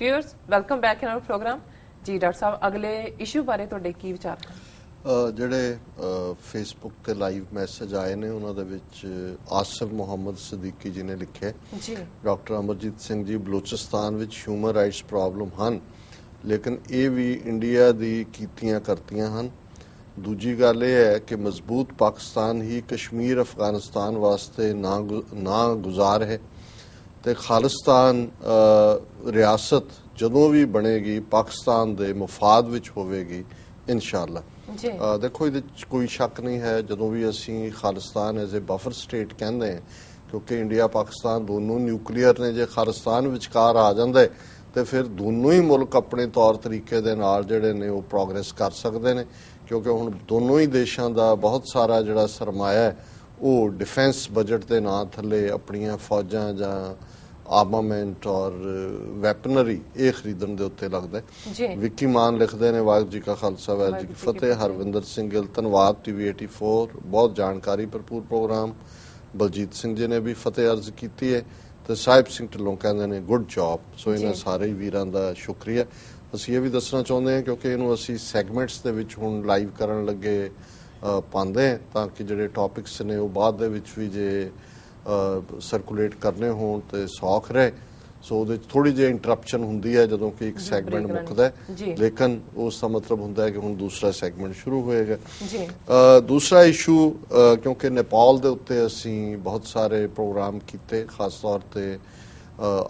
Viewers welcome back in our programme जी। Doctor साहब अगले इशू बारे ਤੁਹਾਡੇ ਕੀ ਵਿਚਾਰ ਹਨ? ਜਿਹੜੇ ਫੇਸਬੁੱਕ ਤੇ ਲਾਈਵ ਮੈਸੇਜ ਆਏ ਨੇ ਉਹਨਾਂ ਦੇ ਵਿੱਚ ਆਸਿਫ ਮੁਹੰਮਦ ਸਦੀਕੀ ਜੀ ਨੇ ਲਿਖਿਆ ਜੀ ਡਾਕਟਰ ਅਮਰਜੀਤ ਸਿੰਘ ਜੀ ਬਲੋਚਿਸਤਾਨ ਵਿੱਚ ਹਿਊਮਨ ਰਾਈਟਸ ਪ੍ਰੋਬਲਮ ਹਨ ਲੇਕਿਨ ਇਹ ਵੀ ਇੰਡੀਆ ਦੀ ਕੀਤੀਆਂ ਕਰਤੀਆਂ ਹਨ। ਦੂਜੀ ਗੱਲ ਇਹ ਹੈ ਕਿ ਮਜ਼ਬੂਤ ਪਾਕਿਸਤਾਨ ਹੀ ਕਸ਼ਮੀਰ ਅਫਗਾਨਿਸਤਾਨ ਵਾਸਤੇ ਨਾ ਗੁਜ਼ਾਰ ਹੈ ਤੇ ਖਾਲਿਸਤਾਨ ਰਿਆਸਤ ਜਦੋਂ ਵੀ ਬਣੇਗੀ ਪਾਕਿਸਤਾਨ ਦੇ ਮੁਫਾਦ ਵਿੱਚ ਹੋਵੇਗੀ ਇਨਸ਼ਾਅੱਲਾ। ਦੇਖੋ ਇਹਦੇ ਚ ਕੋਈ ਸ਼ੱਕ ਨਹੀਂ ਹੈ ਜਦੋਂ ਵੀ ਅਸੀਂ Khalistan as a buffer state ਕਹਿੰਦੇ ਹਾਂ ਕਿਉਂਕਿ ਇੰਡੀਆ ਪਾਕਿਸਤਾਨ ਦੋਨੋਂ ਨਿਊਕਲੀਅਰ ਨੇ, ਜੇ ਖਾਲਿਸਤਾਨ ਵਿਚਕਾਰ ਆ ਜਾਂਦਾ ਤੇ ਫਿਰ ਦੋਨੋਂ ਹੀ ਮੁਲਕ ਆਪਣੇ ਤੌਰ ਤਰੀਕੇ ਦੇ ਨਾਲ ਜਿਹੜੇ ਨੇ ਉਹ ਪ੍ਰੋਗਰੈਸ ਕਰ ਸਕਦੇ ਨੇ ਕਿਉਂਕਿ ਹੁਣ ਦੋਨੋਂ ਹੀ ਦੇਸ਼ਾਂ ਦਾ ਬਹੁਤ ਸਾਰਾ ਜਿਹੜਾ ਸਰਮਾਇਆ ਹੈ ਉਹ ਡਿਫੈਂਸ ਬਜਟ ਦੇ ਨਾਂ ਥੱਲੇ ਆਪਣੀਆਂ ਫੌਜਾਂ ਜਾਂ ਆਰਮਾਮੈਂਟ ਔਰ ਵੈਪਨਰੀ ਇਹ ਖਰੀਦਣ ਦੇ ਉੱਤੇ ਲੱਗਦਾ ਹੈ। ਵਿੱਕੀ ਮਾਨ ਲਿਖਦੇ ਨੇ ਵਾਹਿਗੁਰੂ ਜੀ ਕਾ ਖਾਲਸਾ ਵਾਹਿਗੁਰੂ ਜੀ ਕੀ ਫਤਿਹ। ਹਰਵਿੰਦਰ ਸਿੰਘ ਗਿੱਲ ਧੰਨਵਾਦ TV 84 ਬਹੁਤ ਜਾਣਕਾਰੀ ਭਰਪੂਰ ਪ੍ਰੋਗਰਾਮ। ਬਲਜੀਤ ਸਿੰਘ ਜੀ ਨੇ ਵੀ ਫਤਿਹ ਅਰਜ਼ ਕੀਤੀ ਹੈ ਤੇ ਸਾਹਿਬ ਸਿੰਘ ਢਿੱਲੋਂ ਕਹਿੰਦੇ ਨੇ ਗੁੱਡ ਜੌਬ। ਸੋ ਇਹਨਾਂ ਸਾਰੇ ਵੀਰਾਂ ਦਾ ਸ਼ੁਕਰੀਆ। ਅਸੀਂ ਇਹ ਵੀ ਦੱਸਣਾ ਚਾਹੁੰਦੇ ਹਾਂ ਕਿਉਂਕਿ ਇਹਨੂੰ ਅਸੀਂ ਸੈਗਮੈਂਟਸ ਦੇ ਵਿੱਚ ਹੁਣ ਲਾਈਵ ਕਰਨ ਲੱਗੇ ਪਾਉਂਦੇ ਹਾਂ ਤਾਂ ਕਿ ਜਿਹੜੇ ਟੌਪਿਕਸ ਨੇ ਉਹ ਬਾਅਦ ਦੇ ਵਿੱਚ ਵੀ ਜੇ ਸਰਕੂਲੇਟ ਕਰਨੇ ਹੋਣ ਤੇ ਸੌਖ ਰਹੇ। ਸੋ ਉਹਦੇ 'ਚ ਥੋੜ੍ਹੀ ਜਿਹੀ ਇੰਟਰਪਸ਼ਨ ਹੁੰਦੀ ਹੈ ਜਦੋਂ ਕਿ ਇੱਕ ਸੈਗਮੈਂਟ ਮੁੱਕਦਾ ਲੇਕਿਨ ਉਸ ਦਾ ਮਤਲਬ ਹੁੰਦਾ ਹੈ ਕਿ ਹੁਣ ਦੂਸਰਾ ਸੈਗਮੈਂਟ ਸ਼ੁਰੂ ਹੋਏਗਾ। ਦੂਸਰਾ ਇਸ਼ੂ ਕਿਉਂਕਿ ਨੇਪਾਲ ਦੇ ਉੱਤੇ ਅਸੀਂ ਬਹੁਤ ਸਾਰੇ ਪ੍ਰੋਗਰਾਮ ਕੀਤੇ ਖਾਸ ਤੌਰ ਤੇ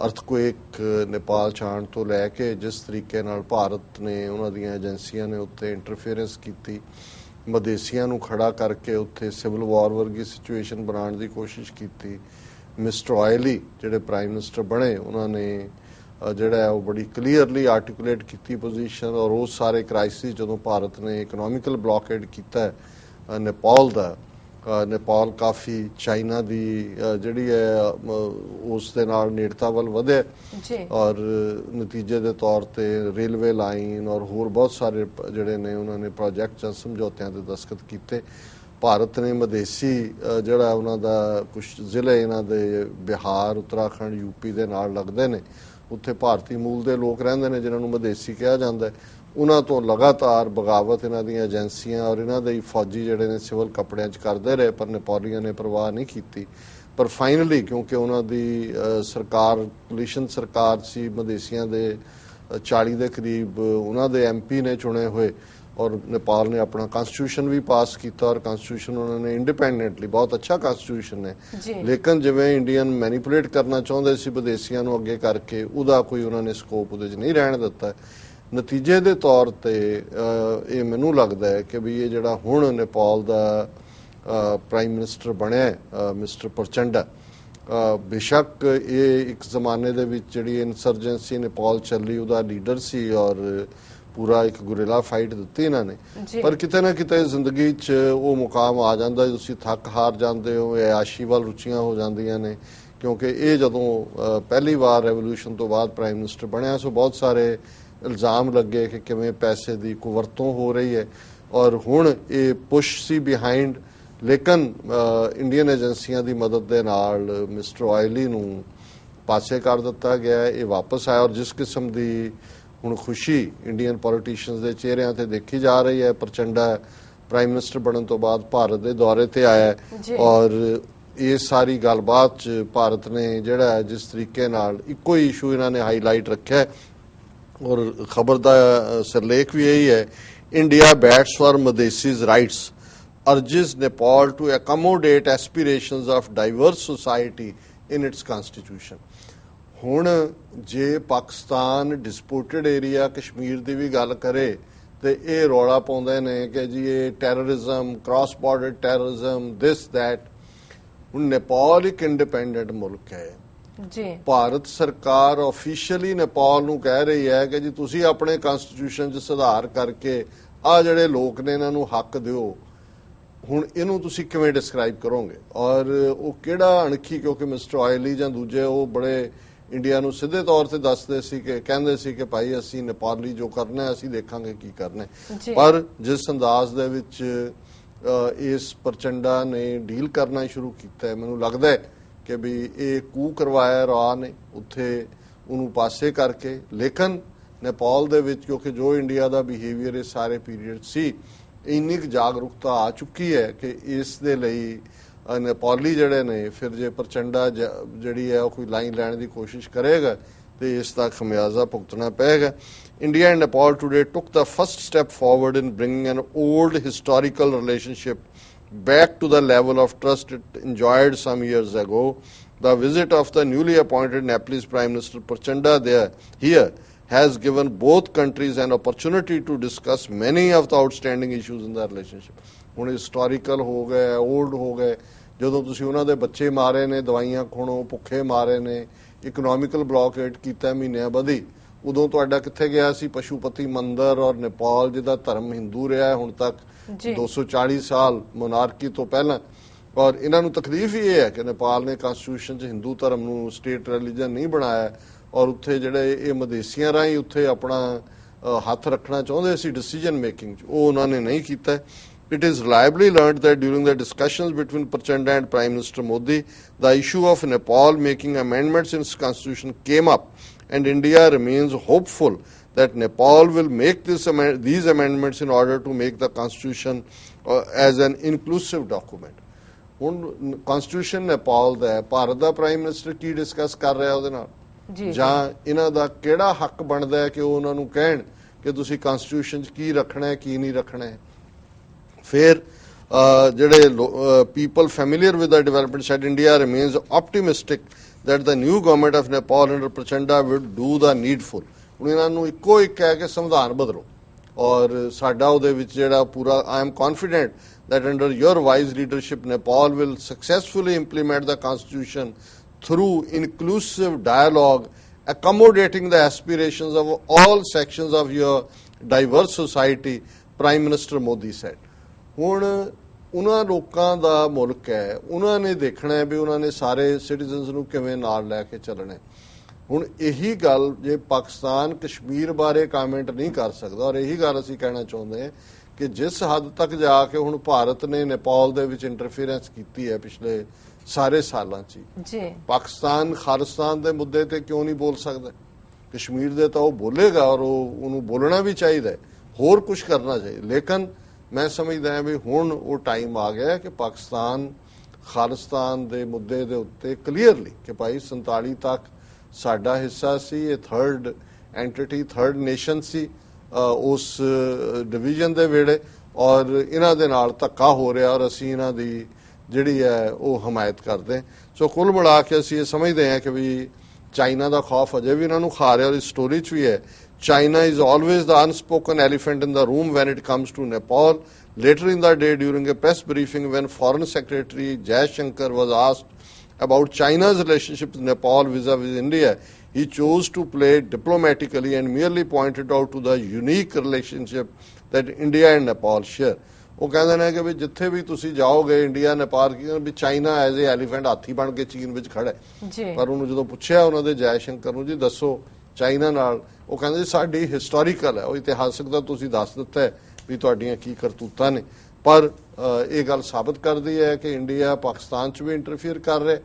ਅਰਥਕੁਏਕ ਨੇਪਾਲ 'ਚ ਆਉਣ ਤੋਂ ਲੈ ਕੇ ਜਿਸ ਤਰੀਕੇ ਨਾਲ ਭਾਰਤ ਨੇ ਉਹਨਾਂ ਦੀਆਂ ਏਜੰਸੀਆਂ ਨੇ ਉੱਤੇ ਇੰਟਰਫੇਰੈਂਸ ਕੀਤੀ, ਮਦੇਸੀਆਂ ਨੂੰ ਖੜਾ ਕਰਕੇ ਉੱਥੇ ਸਿਵਲ ਵਾਰ ਵਰਗੀ ਸਿਚੁਏਸ਼ਨ ਬਣਾਉਣ ਦੀ ਕੋਸ਼ਿਸ਼ ਕੀਤੀ। ਮਿਸਟਰ ਆਇਲੀ ਜਿਹੜੇ ਪ੍ਰਾਈਮ ਮਿਨਿਸਟਰ ਬਣੇ ਉਹਨਾਂ ਨੇ ਜਿਹੜਾ ਉਹ ਬੜੀ ਕਲੀਅਰਲੀ ਆਰਟੀਕੂਲੇਟ ਕੀਤੀ ਪੋਜੀਸ਼ਨ ਔਰ ਉਹ ਸਾਰੇ ਕ੍ਰਾਈਸਿਸ ਜਦੋਂ ਭਾਰਤ ਨੇ ਇਕਨੋਮਿਕਲ ਬਲੌਕੇਡ ਕੀਤਾ ਨੇਪਾਲ ਦਾ, ਨੇਪਾਲ ਕਾਫੀ ਚਾਈਨਾ ਦੀ ਜਿਹੜੀ ਹੈ ਉਸ ਦੇ ਨਾਲ ਨੇੜਤਾ ਵੱਲ ਵਧਿਆ ਔਰ ਨਤੀਜੇ ਦੇ ਤੌਰ ਤੇ ਰੇਲਵੇ ਲਾਈਨ ਔਰ ਹੋਰ ਬਹੁਤ ਸਾਰੇ ਜਿਹੜੇ ਨੇ ਉਹਨਾਂ ਨੇ ਪ੍ਰੋਜੈਕਟ ਜਾਂ ਸਮਝੌਤਿਆਂ ਤੇ ਦਸਤਖਤ ਕੀਤੇ। ਭਾਰਤ ਨੇ ਮਦੇਸੀ ਜਿਹੜਾ ਉਹਨਾਂ ਦਾ ਕੁਝ ਜ਼ਿਲ੍ਹੇ ਇਹਨਾਂ ਦੇ ਬਿਹਾਰ, ਉੱਤਰਾਖੰਡ, ਯੂਪੀ ਦੇ ਨਾਲ ਲੱਗਦੇ ਨੇ ਉੱਥੇ ਭਾਰਤੀ ਮੂਲ ਦੇ ਲੋਕ ਰਹਿੰਦੇ ਨੇ ਜਿਨ੍ਹਾਂ ਨੂੰ ਮਦੇਸੀ ਕਿਹਾ ਜਾਂਦਾ ਉਹਨਾਂ ਤੋਂ ਲਗਾਤਾਰ ਬਗਾਵਤ ਇਹਨਾਂ ਦੀਆਂ ਏਜੰਸੀਆਂ ਔਰ ਇਹਨਾਂ ਦੇ ਫੌਜੀ ਜਿਹੜੇ ਨੇ ਸਿਵਲ ਕੱਪੜਿਆਂ 'ਚ ਕਰਦੇ ਰਹੇ ਪਰ ਨੇਪਾਲੀਆਂ ਨੇ ਪਰਵਾਹ ਨਹੀਂ ਕੀਤੀ। ਪਰ ਫਾਈਨਲੀ ਕਿਉਂਕਿ ਉਹਨਾਂ ਦੀ ਸਰਕਾਰ ਕੋਲੀਸ਼ਨ ਸਰਕਾਰ ਸੀ, ਮਦੇਸੀਆਂ ਦੇ 40 ਦੇ ਕਰੀਬ ਉਹਨਾਂ ਦੇ MP ਨੇ ਚੁਣੇ ਹੋਏ ਔਰ ਨੇਪਾਲ ਨੇ ਆਪਣਾ ਕਨਸਟੀਟਿਊਸ਼ਨ ਵੀ ਪਾਸ ਕੀਤਾ ਔਰ ਕਨਸਟੀਟਿਊਸ਼ਨ ਉਹਨਾਂ ਨੇ ਇੰਡੀਪੈਂਡੈਂਟਲੀ ਬਹੁਤ ਅੱਛਾ ਕਨਸਟੀਟਿਊਸ਼ਨ ਹੈ ਲੇਕਿਨ ਜਿਵੇਂ ਇੰਡੀਅਨ ਮੈਨੀਪੂਲੇਟ ਕਰਨਾ ਚਾਹੁੰਦੇ ਸੀ ਵਿਦੇਸ਼ੀਆਂ ਨੂੰ ਅੱਗੇ ਕਰਕੇ ਉਹਦਾ ਕੋਈ ਉਹਨਾਂ ਨੇ ਸਕੋਪ ਉਹਦੇ 'ਚ ਨਹੀਂ ਰਹਿਣ ਦਿੱਤਾ। ਨਤੀਜੇ ਦੇ ਤੌਰ ਤੇ ਇਹ ਮੈਨੂੰ ਲੱਗਦਾ ਹੈ ਕਿ ਵੀ ਇਹ ਜਿਹੜਾ ਹੁਣ ਨੇਪਾਲ ਦਾ ਪ੍ਰਾਈਮ ਮਿਨਿਸਟਰ ਬਣਿਆ ਮਿਸਟਰ ਪ੍ਰਚੰਡਾ, ਬੇਸ਼ੱਕ ਇਹ ਇੱਕ ਜ਼ਮਾਨੇ ਦੇ ਵਿੱਚ ਜਿਹੜੀ ਇਨਸਰਜੈਂਸੀ ਨੇਪਾਲ ਚੱਲੀ ਉਹਦਾ ਲੀਡਰ ਸੀ ਔਰ ਪੂਰਾ ਇੱਕ ਗੁਰਿਲਾ ਫਾਈਟ ਦਿੱਤੀ ਇਹਨਾਂ ਨੇ ਪਰ ਕਿਤੇ ਨਾ ਕਿਤੇ ਜ਼ਿੰਦਗੀ 'ਚ ਉਹ ਮੁਕਾਮ ਆ ਜਾਂਦਾ ਤੁਸੀਂ ਥੱਕ ਹਾਰ ਜਾਂਦੇ ਹੋ, ਐਸ਼ੀ ਵੱਲ ਰੁਚੀਆਂ ਹੋ ਜਾਂਦੀਆਂ ਨੇ ਕਿਉਂਕਿ ਇਹ ਜਦੋਂ ਪਹਿਲੀ ਵਾਰ ਰੈਵੋਲੂਸ਼ਨ ਤੋਂ ਬਾਅਦ ਪ੍ਰਾਈਮ ਮਿਨਿਸਟਰ ਬਣਿਆ ਸੋ ਬਹੁਤ ਸਾਰੇ ਇਲਜ਼ਾਮ ਲੱਗੇ ਕਿ ਕਿਵੇਂ ਪੈਸੇ ਦੀ ਕੁਵਰਤੋਂ ਹੋ ਰਹੀ ਹੈ ਔਰ ਹੁਣ ਇਹ ਪੁਸ਼ ਸੀ ਬਿਹਾਈਂਡ ਲੇਕਿਨ ਇੰਡੀਅਨ ਏਜੰਸੀਆਂ ਦੀ ਮਦਦ ਦੇ ਨਾਲ ਮਿਸਟਰ ਆਇਲੀ ਨੂੰ ਪਾਸੇ ਕਰ ਦਿੱਤਾ ਗਿਆ। ਇਹ ਵਾਪਸ ਆਇਆ ਔਰ ਜਿਸ ਕਿਸਮ ਦੀ ਹੁਣ ਖੁਸ਼ੀ ਇੰਡੀਅਨ ਪੋਲੀਟੀਸ਼ੀਅਨਸ ਦੇ ਚਿਹਰਿਆਂ ਤੇ ਦੇਖੀ ਜਾ ਰਹੀ ਹੈ, ਪ੍ਰਚੰਡਾ ਪ੍ਰਾਈਮ ਮਿਨਿਸਟਰ ਬਣਨ ਤੋਂ ਬਾਅਦ ਭਾਰਤ ਦੇ ਦੌਰੇ ਤੇ ਆਇਆ ਔਰ ਇਹ ਸਾਰੀ ਗੱਲਬਾਤ 'ਚ ਭਾਰਤ ਨੇ ਜਿਹੜਾ ਜਿਸ ਤਰੀਕੇ ਨਾਲ ਇੱਕੋ ਹੀ ਇਸ਼ੂ ਇਹਨਾਂ ਨੇ ਹਾਈਲਾਈਟ ਰੱਖਿਆ ਔਰ ਖਬਰ ਦਾ ਸਿਰਲੇਖ ਵੀ ਇਹੀ ਹੈ India bats for Madhesis rights urges Nepal to accommodate aspirations of diverse society in its constitution। ਹੁਣ ਜੇ ਪਾਕਿਸਤਾਨ ਡਿਸਪਿਊਟਡ ਏਰੀਆ ਕਸ਼ਮੀਰ ਦੀ ਵੀ ਗੱਲ ਕਰੇ ਤੇ ਇਹ ਰੌਲਾ ਪਾਉਂਦੇ ਨੇ ਕਿ ਜੀ ਇਹ terrorism, cross border terrorism, this that. ਹੁਣ ਨੇਪਾਲ ਇੱਕ ਇੰਡੀਪੈਂਡੈਂਟ ਮੁਲਕ ਹੈ ਜੀ। ਭਾਰਤ ਸਰਕਾਰ ਆਫੀਸ਼ੀਅਲੀ ਨੇਪਾਲ ਨੂੰ ਕਹਿ ਰਹੀ ਹੈ ਕਿ ਜੀ ਤੁਸੀਂ ਆਪਣੇ ਕਨਸਟੀਟਿਊਸ਼ਨ 'ਚ ਸੁਧਾਰ ਕਰਕੇ ਆ ਜਿਹੜੇ ਲੋਕ ਨੇ ਇਹਨਾਂ ਨੂੰ ਹੱਕ ਦਿਓ। ਹੁਣ ਇਹਨੂੰ ਤੁਸੀਂ ਕਿਵੇਂ ਡਿਸਕ੍ਰਾਈਬ ਕਰੋਗੇ ਔਰ ਉਹ ਕਿਹੜਾ ਅਣਖੀ ਕਿਉਂਕਿ ਮਿਸਟਰ ਆਇਲੀ ਜਾਂ ਦੂਜੇ ਉਹ ਬੜੇ ਇੰਡੀਆ ਨੂੰ ਸਿੱਧੇ ਤੌਰ ਤੇ ਦੱਸਦੇ ਸੀ ਕਿ ਕਹਿੰਦੇ ਸੀ ਕਿ ਭਾਈ ਅਸੀਂ ਨੇਪਾਲੀ ਜੋ ਕਰਨਾ ਅਸੀਂ ਦੇਖਾਂਗੇ ਕੀ ਕਰਨਾ ਪਰ ਜਿਸ ਅੰਦਾਜ਼ ਦੇ ਵਿੱਚ ਇਸ ਪ੍ਰਚੰਡਾ ਨੇ ਡੀਲ ਕਰਨਾ ਸ਼ੁਰੂ ਕੀਤਾ ਮੈਨੂੰ ਲੱਗਦਾ ਹੈ ਕਿ ਵੀ ਇਹ ਕੂ ਕਰਵਾਇਆ ਰਾਹ ਨੇ ਉੱਥੇ ਉਹਨੂੰ ਪਾਸੇ ਕਰਕੇ। ਲੇਕਿਨ ਨੇਪਾਲ ਦੇ ਵਿੱਚ ਕਿਉਂਕਿ ਜੋ ਇੰਡੀਆ ਦਾ ਬਿਹੇਵੀਅਰ ਇਸ ਸਾਰੇ ਪੀਰੀਅਡ ਸੀ, ਇੰਨੀ ਕੁ ਜਾਗਰੂਕਤਾ ਆ ਚੁੱਕੀ ਹੈ ਕਿ ਇਸ ਦੇ ਲਈ ਨੇਪਾਲੀ ਜਿਹੜੇ ਨੇ ਫਿਰ ਜੇ ਪ੍ਰਚੰਡਾ ਜਿਹੜੀ ਹੈ ਉਹ ਕੋਈ ਲਾਈਨ ਲੈਣ ਦੀ ਕੋਸ਼ਿਸ਼ ਕਰੇਗਾ ਤੇ ਇਸ ਦਾ ਖਮਿਆਜ਼ਾ ਭੁਗਤਣਾ ਪਏਗਾ। India and Nepal today took the first step forward in bringing an old historical relationship back to the level of trust it enjoyed some years ago. The visit of the newly appointed Nepalese Prime Minister Prachanda here has given both countries an opportunity to discuss many of the outstanding issues in the relationship. ਹੁਣ historical ਹੋ ਗਏ, old ਹੋ ਗਏ, ਜਦੋਂ ਤੁਸੀਂ ਉਹਨਾਂ ਦੇ ਬੱਚੇ ਮਾਰੇ ਨੇ, ਦਵਾਈਆਂ ਖੋਣੋ, ਭੁੱਖੇ ਮਾਰੇ ਨੇ, ਇਕਨੋਮਿਕਲ ਬਲੌਕੇਡ ਕੀਤਾ ਮਹੀਨਿਆਂ ਬੱਧੀ, ਉਦੋਂ ਤੁਹਾਡਾ ਕਿੱਥੇ ਗਿਆ ਸੀ ਪਸ਼ੂਪਤੀ ਮੰਦਰ? ਔਰ ਨੇਪਾਲ ਜਿਹਦਾ ਧਰਮ ਹਿੰਦੂ ਰਿਹਾ ਹੈ ਹੁਣ ਤੱਕ 240 ਸਾਲ ਮੋਨਾਰਕੀ ਤੋਂ ਪਹਿਲਾਂ। ਔਰ ਇਹਨਾਂ ਨੂੰ ਤਕਲੀਫ ਹੀ ਇਹ ਹੈ ਕਿ ਨੇਪਾਲ ਨੇ ਕਨਸਟੀਟਿਊਸ਼ਨ 'ਚ ਹਿੰਦੂ ਧਰਮ ਨੂੰ ਸਟੇਟ ਰਿਲੀਜਨ ਨਹੀਂ ਬਣਾਇਆ ਔਰ ਉੱਥੇ ਜਿਹੜੇ ਇਹ ਮਦੇਸੀਆਂ ਰਾਹੀਂ ਉੱਥੇ ਆਪਣਾ ਹੱਥ ਰੱਖਣਾ ਚਾਹੁੰਦੇ ਸੀ ਡਿਸੀਜਨ ਮੇਕਿੰਗ 'ਚ, ਉਹ ਉਹਨਾਂ ਨੇ ਨਹੀਂ ਕੀਤਾ। It is reliably learned that during the discussions between Prachanda and Prime Minister Modi, the issue of Nepal making amendments in its constitution came up, and India remains hopeful that Nepal will make these amendments in order to make the constitution as an inclusive document. ਹੁਣ constitution Nepal ਦਾ ਹੈ, ਭਾਰਤ ਦਾ prime minister ਕੀ discuss ਕਰ ਰਿਹਾ ਉਹਦੇ ਨਾਲ, ਜਾਂ ਇਹਨਾਂ ਦਾ ਕਿਹੜਾ ਹੱਕ ਬਣਦਾ ਹੈ ਕਿ ਉਹ ਉਹਨਾਂ ਨੂੰ ਕਹਿਣ ਕਿ ਤੁਸੀਂ constitution 'ਚ ਕੀ ਰੱਖਣਾ ਹੈ ਕੀ ਨਹੀਂ ਰੱਖਣਾ ਹੈ। ਫਿਰ ਜਿਹੜੇ people familiar with the development said India remains optimistic that the new government of Nepal under Prachanda will do the needful. ਹੁਣ ਇਹਨਾਂ ਨੂੰ ਇੱਕੋ ਇੱਕ ਹੈ ਕਿ ਸੰਵਿਧਾਨ ਬਦਲੋ ਔਰ ਸਾਡਾ ਉਹਦੇ ਵਿੱਚ ਜਿਹੜਾ ਪੂਰਾ I am confident that under your wise leadership Nepal will successfully implement the constitution through inclusive dialogue, accommodating the aspirations of all sections of your diverse society, Prime Minister Modi said. ਹੁਣ ਉਹਨਾਂ ਲੋਕਾਂ ਦਾ ਮੁਲਕ ਹੈ, ਉਹਨਾਂ ਨੇ ਦੇਖਣਾ ਹੈ ਵੀ ਉਹਨਾਂ ਨੇ ਸਾਰੇ ਸਿਟੀਜ਼ਨਸ ਨੂੰ ਕਿਵੇਂ ਨਾਲ ਲੈ ਕੇ ਚੱਲਣਾ। ਹੁਣ ਇਹੀ ਗੱਲ ਜੇ ਪਾਕਿਸਤਾਨ ਕਸ਼ਮੀਰ ਬਾਰੇ ਕਮੈਂਟ ਨਹੀਂ ਕਰ ਸਕਦਾ, ਔਰ ਇਹੀ ਗੱਲ ਅਸੀਂ ਕਹਿਣਾ ਚਾਹੁੰਦੇ ਹਾਂ ਕਿ ਜਿਸ ਹੱਦ ਤੱਕ ਜਾ ਕੇ ਹੁਣ ਭਾਰਤ ਨੇ ਨੇਪਾਲ ਦੇ ਵਿੱਚ ਇੰਟਰਫੀਰੈਂਸ ਕੀਤੀ ਹੈ ਪਿਛਲੇ ਸਾਰੇ ਸਾਲਾਂ 'ਚ ਜੀ, ਪਾਕਿਸਤਾਨ ਖਾਲਿਸਤਾਨ ਦੇ ਮੁੱਦੇ ਤੇ ਕਿਉਂ ਨਹੀਂ ਬੋਲ ਸਕਦਾ? ਕਸ਼ਮੀਰ ਦੇ ਤਾਂ ਉਹ ਬੋਲੇਗਾ ਔਰ ਉਹਨੂੰ ਬੋਲਣਾ ਵੀ ਚਾਹੀਦਾ, ਹੋਰ ਕੁਝ ਕਰਨਾ ਚਾਹੀਦਾ। ਲੇਕਿਨ ਮੈਂ ਸਮਝਦਾ ਹਾਂ ਵੀ ਹੁਣ ਉਹ ਟਾਈਮ ਆ ਗਿਆ ਕਿ ਪਾਕਿਸਤਾਨ ਖਾਲਿਸਤਾਨ ਦੇ ਮੁੱਦੇ ਦੇ ਉੱਤੇ ਕਲੀਅਰਲੀ ਕਿ ਭਾਈ 47 ਤੱਕ ਸਾਡਾ ਹਿੱਸਾ ਸੀ, ਇਹ ਥਰਡ ਐਂਟੀਟੀ ਥਰਡ ਨੇਸ਼ਨ ਸੀ ਉਸ ਡਿਵੀਜ਼ਨ ਦੇ ਵੇੜੇ, ਔਰ ਇਹਨਾਂ ਦੇ ਨਾਲ ਧੱਕਾ ਹੋ ਰਿਹਾ ਔਰ ਅਸੀਂ ਇਹਨਾਂ ਦੀ ਜਿਹੜੀ ਹੈ ਉਹ ਹਮਾਇਤ ਕਰਦੇ। ਸੋ ਕੁੱਲ ਮਿਲਾ ਕੇ ਅਸੀਂ ਇਹ ਸਮਝਦੇ ਹਾਂ ਕਿ ਵੀ ਚਾਈਨਾ ਦਾ ਖੌਫ ਅਜੇ ਵੀ ਇਹਨਾਂ ਨੂੰ ਖਾ ਰਿਹਾ ਔਰ ਇਸ ਸਟੋਰੀ 'ਚ ਵੀ ਹੈ। China is always the unspoken elephant in the room when it comes to Nepal. Later in the day, during a press briefing, when Foreign Secretary Jaishankar was asked about China's relationship with Nepal vis-a-vis India, he chose to play diplomatically and merely pointed out to the unique relationship that India and Nepal share. ਉਹ ਕਹਿੰਦੇ ਨੇ ਕਿ ਵੀ ਜਿੱਥੇ ਵੀ ਤੁਸੀਂ ਜਾਓਗੇ India Nepal ਵੀ China as a elephant ਹਾਥੀ ਬਣ ਕੇ ਚੀਨ ਵਿੱਚ ਖੜਾ ਹੈ। ਪਰ ਉਹਨੂੰ ਜਦੋਂ ਪੁੱਛਿਆ ਉਹਨਾਂ ਦੇ ਜੈਸ਼ੰਕਰ ਨੂੰ ਜੀ ਦੱਸੋ ਚਾਈਨਾ ਨਾਲ, ਉਹ ਕਹਿੰਦੇ ਸਾਡੀ ਹਿਸਟੋਰੀਕਲ ਹੈ, ਉਹ ਇਤਿਹਾਸਕ ਦਾ ਤੁਸੀਂ ਦੱਸ ਦਿੱਤਾ ਵੀ ਤੁਹਾਡੀਆਂ ਕੀ ਕਰਤੂਤਾਂ ਨੇ। ਪਰ ਇਹ ਗੱਲ ਸਾਬਤ ਕਰਦੀ ਹੈ ਕਿ ਇੰਡੀਆ ਪਾਕਿਸਤਾਨ 'ਚ ਵੀ ਇੰਟਰਫੀਅਰ ਕਰ ਰਿਹਾ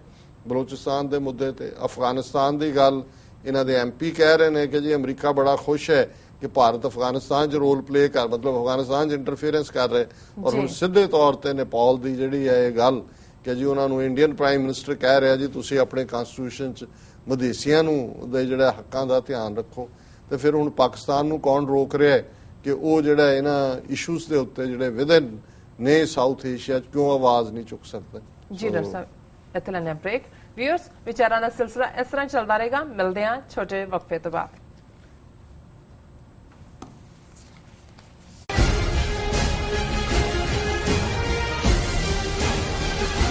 ਬਲੋਚਿਸਤਾਨ ਦੇ ਮੁੱਦੇ ਤੇ। ਅਫਗਾਨਿਸਤਾਨ ਦੀ ਗੱਲ ਇਹਨਾਂ ਦੇ MP ਕਹਿ ਰਹੇ ਨੇ ਕਿ ਜੀ ਅਮਰੀਕਾ ਬੜਾ ਖੁਸ਼ ਹੈ ਕਿ ਭਾਰਤ ਅਫਗਾਨਿਸਤਾਨ 'ਚ ਰੋਲ ਪਲੇ ਕਰ ਮਤਲਬ ਅਫਗਾਨਿਸਤਾਨ 'ਚ ਇੰਟਰਫੀਅਰੈਂਸ ਕਰ ਰਹੇ, ਔਰ ਹੁਣ ਸਿੱਧੇ ਤੌਰ ਤੇ ਨੇਪਾਲ ਦੀ ਜਿਹੜੀ ਹੈ ਇਹ ਗੱਲ ਕਿ ਜੀ ਉਹਨਾਂ ਨੂੰ ਇੰਡੀਅਨ ਪ੍ਰਾਈਮ ਮਿਨਿਸਟਰ ਕਹਿ ਰਿਹਾ ਜੀ ਤੁਸੀਂ ਆਪਣੇ ਕਨਸਟੀਟਿਊਸ਼ਨ 'ਚ ਮਦੇਸੀਆਂ ਨੂੰ ਦੇ ਜਿਹੜਾ ਹੱਕਾਂ ਦਾ ਧਿਆਨ ਰੱਖੋ। ਤੇ ਫਿਰ ਹੁਣ ਪਾਕਿਸਤਾਨ ਨੂੰ ਕੌਣ ਰੋਕ ਰਿਹਾ ਹੈ ਕਿ ਉਹ ਜਿਹੜਾ ਇਹਨਾਂ ਇਸ਼ੂਜ਼ ਦੇ ਉੱਤੇ ਜਿਹੜੇ ਵਿਦਨ ਨੇ ਸਾਊਥ ਏਸ਼ੀਆ 'ਚ ਕਿਉਂ ਆਵਾਜ਼ ਨਹੀਂ ਚੁੱਕ ਸਕਦਾ? ਜੀ ਡਾਕਟਰ ਸਾਹਿਬ ਇੱਥੇ ਲੈਣਾ ਬ੍ਰੇਕ। ਵਿਊਅਰਸ ਵਿਚਾਰਾਂ ਦਾ ਸਿਲਸਿਲਾ ਇਸ ਤਰ੍ਹਾਂ ਚੱਲਦਾ ਰਹੇਗਾ, ਮਿਲਦੇ ਹਾਂ ਛੋਟੇ ਵਕਫੇ ਤੋਂ ਬਾਅਦ।